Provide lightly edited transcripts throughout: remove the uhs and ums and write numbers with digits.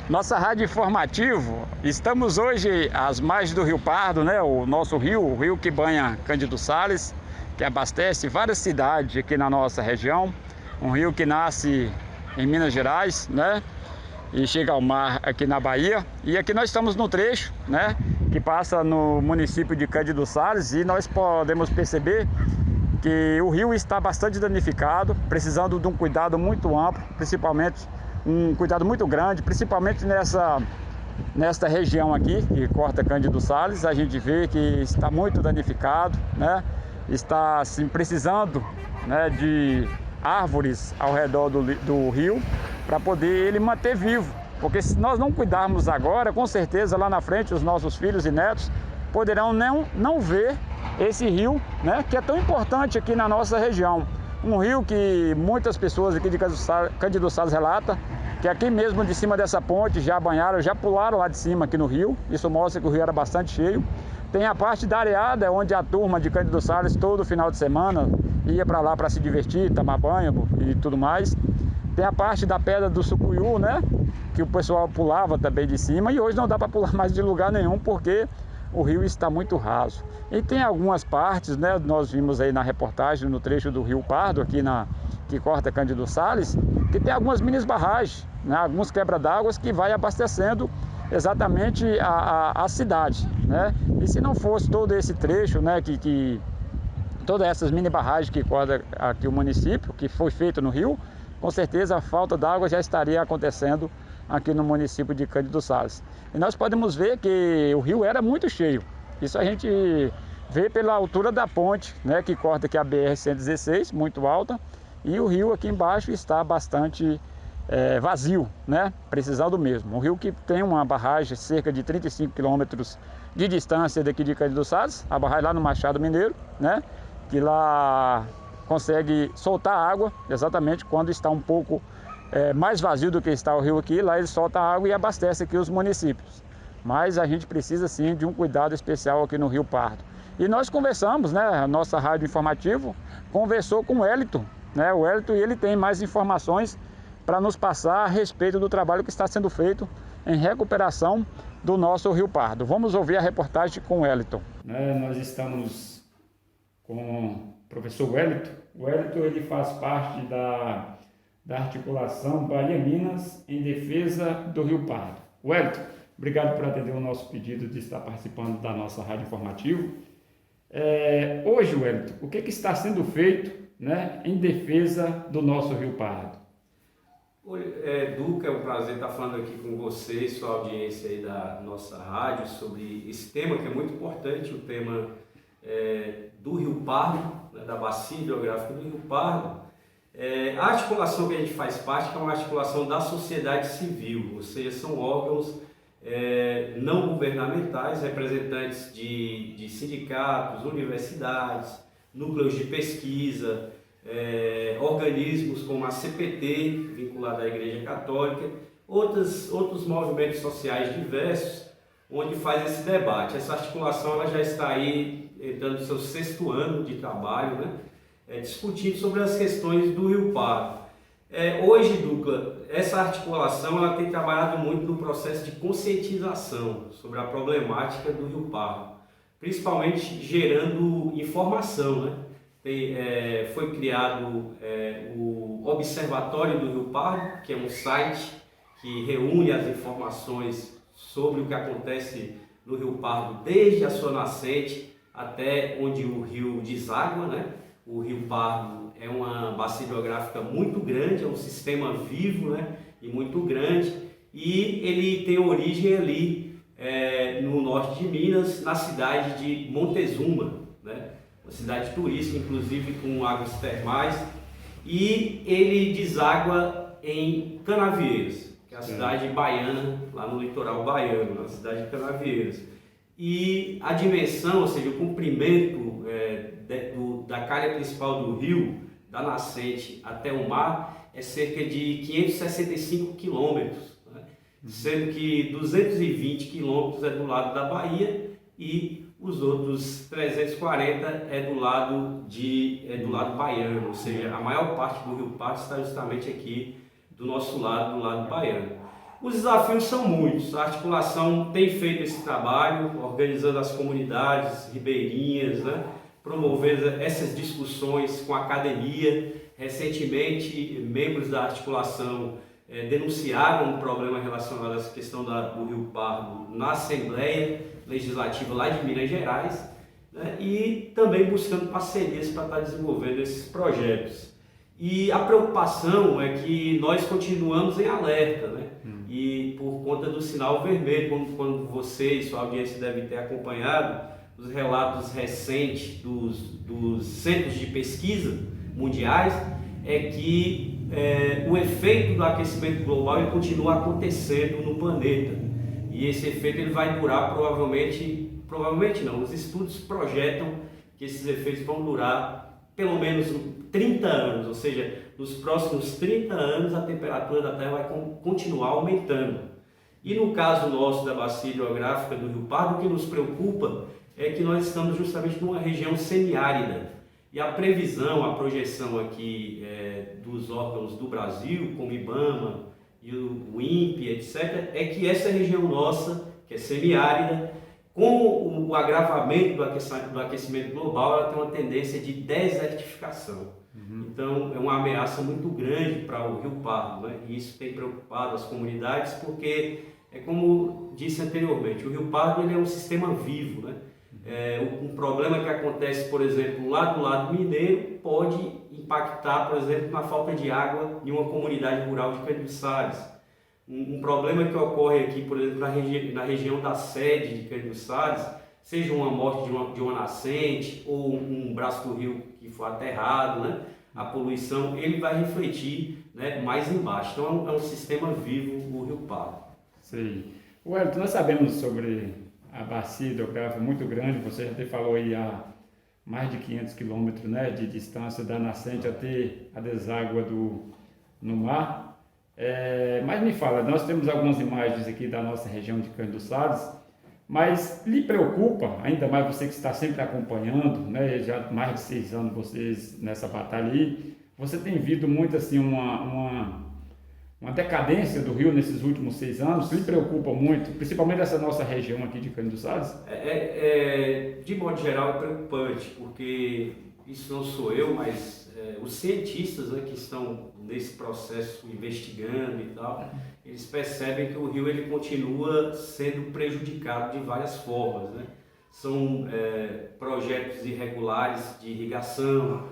Nossa rádio informativo, estamos hoje às margens do Rio Pardo, né? O nosso rio, o rio que banha Cândido Sales, que abastece várias cidades aqui na nossa região. Um rio que nasce em Minas Gerais, né? E chega ao mar aqui na Bahia. E aqui nós estamos no trecho, né? Que passa no município de Cândido Sales, e nós podemos perceber que o rio está bastante danificado, precisando de um cuidado muito amplo, principalmente um cuidado muito grande, principalmente nesta região aqui, que corta Cândido Sales. A gente vê que está muito danificado, né? Está assim, precisando, né, de árvores ao redor do rio para poder ele manter vivo. Porque se nós não cuidarmos agora, com certeza lá na frente os nossos filhos e netos poderão não ver esse rio, né, que é tão importante aqui na nossa região. Um rio que muitas pessoas aqui de Cândido Sales relatam que aqui mesmo de cima dessa ponte já banharam, já pularam lá de cima aqui no rio. Isso mostra que o rio era bastante cheio. Tem a parte da areada, onde a turma de Cândido Sales todo final de semana ia para lá para se divertir, tomar banho e tudo mais. Tem a parte da pedra do Sucuiú, né, que o pessoal pulava também de cima, e hoje não dá para pular mais de lugar nenhum porque o rio está muito raso. E tem algumas partes, né, nós vimos aí na reportagem, no trecho do Rio Pardo, que corta Cândido Sales, que tem algumas mini barragens, né, alguns quebra-d'água que vai abastecendo exatamente a cidade, né? E se não fosse todo esse trecho, né, todas essas mini barragens que corta aqui o município, que foi feito no rio, com certeza a falta d'água já estaria acontecendo aqui no município de Cândido Sales. E nós podemos ver que o rio era muito cheio. Isso a gente vê pela altura da ponte, né, que corta aqui a BR-116, muito alta, e o rio aqui embaixo está bastante vazio, né, precisando mesmo. Um rio que tem uma barragem cerca de 35 quilômetros de distância daqui de Cândido Sales, a barragem lá no Machado Mineiro, né, que lá consegue soltar água exatamente quando está um pouco mais vazio do que está o rio aqui. Lá ele solta água e abastece aqui os municípios. Mas a gente precisa sim de um cuidado especial aqui no Rio Pardo. E nós conversamos, né, a nossa rádio informativo conversou com o Wellington, né, o Wellington, e ele tem mais informações para nos passar a respeito do trabalho que está sendo feito em recuperação do nosso Rio Pardo. Vamos ouvir a reportagem com o Wellington. Nós estamos com o professor Wellington. O Wellington, ele faz parte da articulação Bahia-Minas em defesa do Rio Pardo. Wellington, obrigado por atender o nosso pedido de estar participando da nossa rádio informativa. Hoje, Wellington, o que está sendo feito, né, em defesa do nosso Rio Pardo? Oi, Duca, é um prazer estar falando aqui com você e sua audiência aí da nossa rádio sobre esse tema que é muito importante, o tema do Rio Pardo, né, da bacia hidrográfica do Rio Pardo. A articulação que a gente faz parte é uma articulação da sociedade civil, ou seja, são órgãos não governamentais, representantes de sindicatos, universidades, núcleos de pesquisa, organismos como a CPT, vinculada à Igreja Católica, outros movimentos sociais diversos, onde faz esse debate. Essa articulação ela já está aí entrando no seu 6º ano de trabalho, né? Discutindo sobre as questões do Rio Pardo. Hoje, Ducla, essa articulação ela tem trabalhado muito no processo de conscientização sobre a problemática do Rio Pardo, principalmente gerando informação, né? Foi criado o Observatório do Rio Pardo, que é um site que reúne as informações sobre o que acontece no Rio Pardo desde a sua nascente até onde o rio deságua, né? O Rio Pardo é uma bacia hidrográfica muito grande, é um sistema vivo, né, e muito grande, e ele tem origem ali no norte de Minas, na cidade de Montezuma, né, uma cidade turística, inclusive com águas termais, e ele deságua em Canavieiras, que é a cidade baiana, lá no litoral baiano, na cidade de Canavieiras. E a dimensão, ou seja, o comprimento da calha principal do rio, da nascente até o mar, é cerca de 565 quilômetros, né? Sendo que 220 quilômetros é do lado da Bahia e os outros 340 é do lado baiano, ou seja, a maior parte do Rio Pardo está justamente aqui do nosso lado, do lado baiano. Os desafios são muitos. A articulação tem feito esse trabalho, organizando as comunidades ribeirinhas, né? Promovendo essas discussões com a academia. Recentemente, membros da articulação denunciaram um problema relacionado a essa questão do Rio Pardo na Assembleia Legislativa lá de Minas Gerais, né? E também buscando parcerias para estar desenvolvendo esses projetos. E a preocupação é que nós continuamos em alerta, né? E por conta do sinal vermelho, quando você e sua audiência devem ter acompanhado os relatos recentes dos centros de pesquisa mundiais, é que o efeito do aquecimento global ele continua acontecendo no planeta. E esse efeito ele vai durar provavelmente não, os estudos projetam que esses efeitos vão durar pelo menos 30 anos, ou seja, nos próximos 30 anos a temperatura da Terra vai continuar aumentando. E no caso nosso da bacia hidrográfica do Rio Pardo, o que nos preocupa é que nós estamos justamente numa região semiárida. E a previsão, a projeção aqui dos órgãos do Brasil, como o IBAMA e o INPE, etc., é que essa região nossa, que é semiárida, com o agravamento do aquecimento global, ela tem uma tendência de desertificação. Então, é uma ameaça muito grande para o Rio Pardo, né? E isso tem preocupado as comunidades, porque, como disse anteriormente, o Rio Pardo ele é um sistema vivo, né? Um problema que acontece, por exemplo, lá do lado mineiro, pode impactar, por exemplo, na falta de água em uma comunidade rural de Caniçares. Um problema que ocorre aqui, por exemplo, na região da sede de Caniçares, seja uma morte de uma nascente ou um braço do rio que for aterrado, né? A poluição, ele vai refletir, né, mais embaixo. Então, é um sistema vivo o Rio Pardo. Sim. Wellington, nós sabemos sobre a bacia hidrográfica muito grande, você já até falou aí há mais de 500 quilômetros, né, de distância da nascente até a deságua no mar. Mas me fala, nós temos algumas imagens aqui da nossa região de Cândido Sales, mas lhe preocupa, ainda mais você que está sempre acompanhando, né, já mais de 6 anos vocês nessa batalha aí, você tem visto muito assim uma decadência do rio nesses últimos 6 anos, lhe preocupa muito, principalmente essa nossa região aqui de Cândido Sales? De modo geral é preocupante, porque isso não sou eu, mas os cientistas, né, que estão nesse processo investigando e tal, eles percebem que o rio ele continua sendo prejudicado de várias formas, né? São projetos irregulares de irrigação,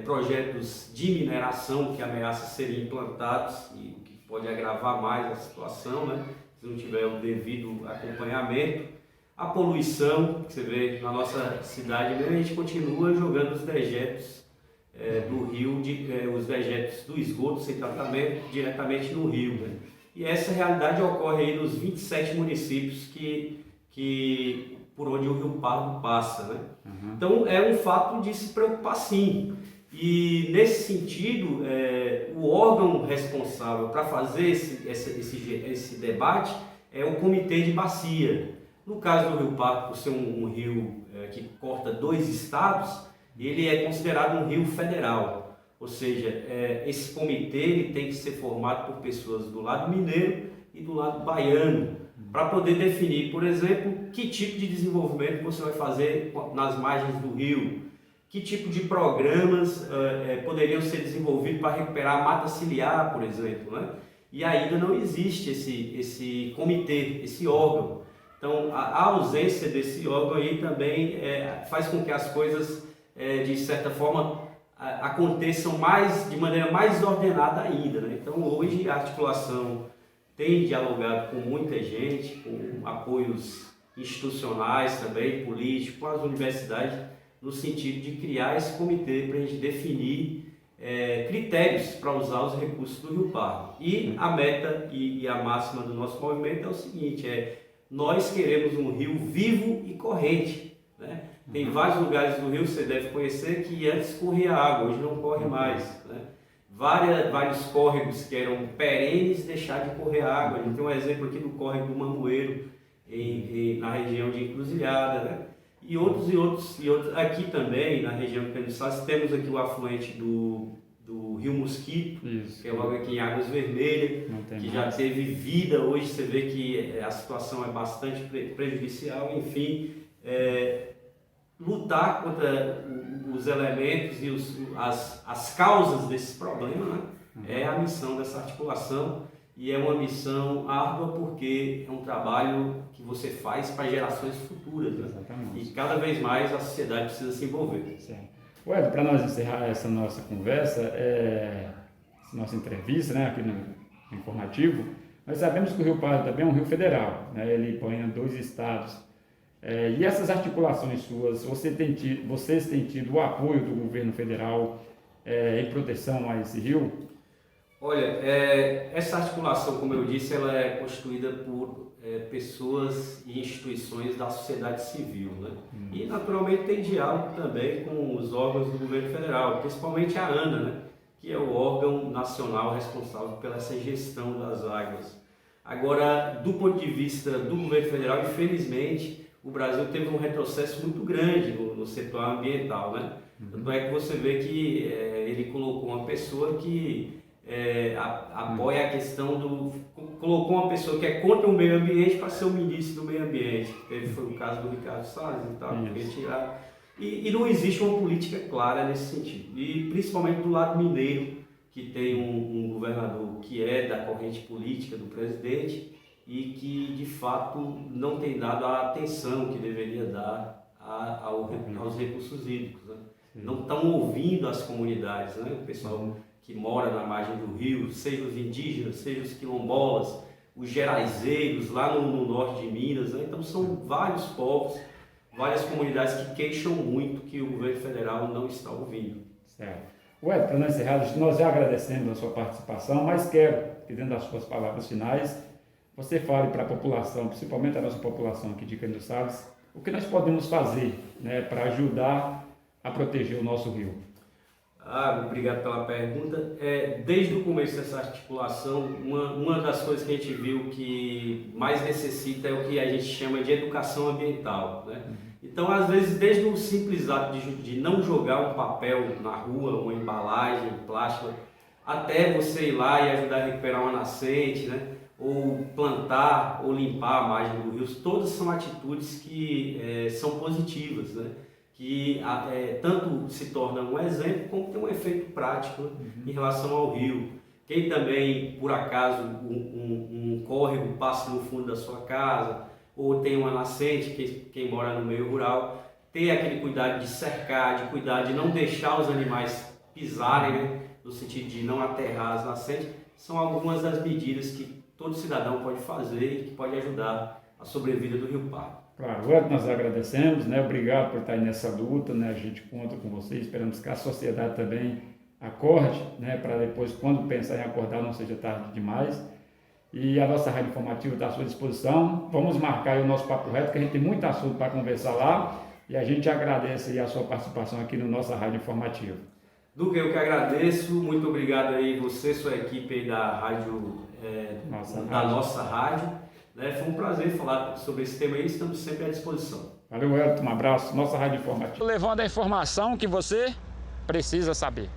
projetos de mineração que ameaçam serem implantados e que pode agravar mais a situação, né, se não tiver o devido acompanhamento. A poluição, que você vê na nossa cidade, a gente continua jogando os dejetos do rio, os dejetos do esgoto sem tratamento diretamente no rio, né? E essa realidade ocorre aí nos 27 municípios por onde o Rio Pardo passa, né? Então é um fato de se preocupar, sim. E nesse sentido, o órgão responsável para fazer esse debate é o Comitê de Bacia. No caso do Rio Pardo, por ser um rio que corta 2 estados, ele é considerado um rio federal. Ou seja, esse comitê ele tem que ser formado por pessoas do lado mineiro e do lado baiano, para poder definir, por exemplo, que tipo de desenvolvimento você vai fazer nas margens do rio, que tipo de programas poderiam ser desenvolvidos para recuperar a mata ciliar, por exemplo, né? E ainda não existe esse comitê, esse órgão. Então, a ausência desse órgão aí também faz com que as coisas, de certa forma, aconteçam de maneira mais ordenada ainda, né? Então, hoje a articulação tem dialogado com muita gente, com apoios institucionais também, políticos, com as universidades, no sentido de criar esse comitê para a gente definir critérios para usar os recursos do Rio Pardo. E a meta e a máxima do nosso movimento é o seguinte, nós queremos um rio vivo e corrente, né? Tem vários lugares do rio, você deve conhecer, que antes corria água, hoje não corre mais, né? Vários córregos que eram perenes deixaram de correr água. A gente tem um exemplo aqui do córrego do Mamoeiro, na região de Encruzilhada, né? E outros. Aqui também, na região de Caniçares, temos aqui o afluente do Rio Mosquito, Isso. que é logo aqui em Águas Vermelhas, que já teve vida. Hoje você vê que a situação é bastante prejudicial. Enfim, lutar contra os elementos e as causas desse problema, né? É a missão dessa articulação, e é uma missão árdua porque é um trabalho que você faz para gerações futuras, né? E cada vez mais a sociedade precisa se envolver. Ué, para nós encerrar essa nossa conversa, essa nossa entrevista, né, aqui no informativo, nós sabemos que o Rio Pardo também é um rio federal, né? Ele banha 2 estados. E essas articulações suas, vocês têm tido o apoio do governo federal em proteção a esse rio? Olha, essa articulação, como eu disse, ela é constituída por pessoas e instituições da sociedade civil, né? E naturalmente tem diálogo também com os órgãos do governo federal, principalmente a ANA, né? Que é o órgão nacional responsável pela essa gestão das águas. Agora, do ponto de vista do governo federal, infelizmente, o Brasil teve um retrocesso muito grande no setor ambiental, né? Tanto é que você vê que ele colocou uma pessoa que apoia a questão colocou uma pessoa que é contra o meio ambiente para ser o ministro do meio ambiente. Foi o caso do Ricardo Salles e tal, e não existe uma política clara nesse sentido. E principalmente do lado mineiro, que tem um governador que é da corrente política do presidente e que de fato não tem dado a atenção que deveria dar aos recursos hídricos, né? Não estão ouvindo as comunidades, né? O pessoal que mora na margem do rio, seja os indígenas, seja os quilombolas, os geraizeiros lá no norte de Minas, né? Então são vários povos, várias comunidades que queixam muito que o governo federal não está ouvindo. Certo. Ué, para nós encerrar, nós já agradecemos a sua participação, mas quero que dentro das suas palavras finais, você fale para a população, principalmente a nossa população aqui de Cândido do Sales, o que nós podemos fazer, né, para ajudar a proteger o nosso rio. Obrigado pela pergunta. Desde o começo dessa articulação, uma das coisas que a gente viu que mais necessita é o que a gente chama de educação ambiental, né? Então, às vezes, desde o simples ato de não jogar um papel na rua, uma embalagem plástica, até você ir lá e ajudar a recuperar uma nascente, né? Ou plantar, ou limpar a margem do rio, todas são atitudes que são positivas, né? Que tanto se torna um exemplo, como tem um efeito prático, né, em relação ao rio. Quem também, por acaso, um córrego passa no fundo da sua casa, ou tem uma nascente, quem mora no meio rural, ter aquele cuidado de cercar, de cuidar de não deixar os animais pisarem, né, no sentido de não aterrar as nascentes, são algumas das medidas que todo cidadão pode fazer e que pode ajudar a sobrevida do Rio Pardo. Claro, nós agradecemos, né? Obrigado por estar aí nessa luta, né? A gente conta com vocês, esperamos que a sociedade também acorde, né? Para depois, quando pensar em acordar, não seja tarde demais. E a nossa rádio informativa está à sua disposição. Vamos marcar aí o nosso papo reto, que a gente tem muito assunto para conversar lá, e a gente agradece aí a sua participação aqui no nossa rádio informativa. Duque, eu que agradeço, muito obrigado aí você, sua equipe aí da rádio, nossa rádio. Foi um prazer falar sobre esse tema e estamos sempre à disposição. Valeu, Elton, um abraço. Nossa rádio informativa. Levando a informação que você precisa saber.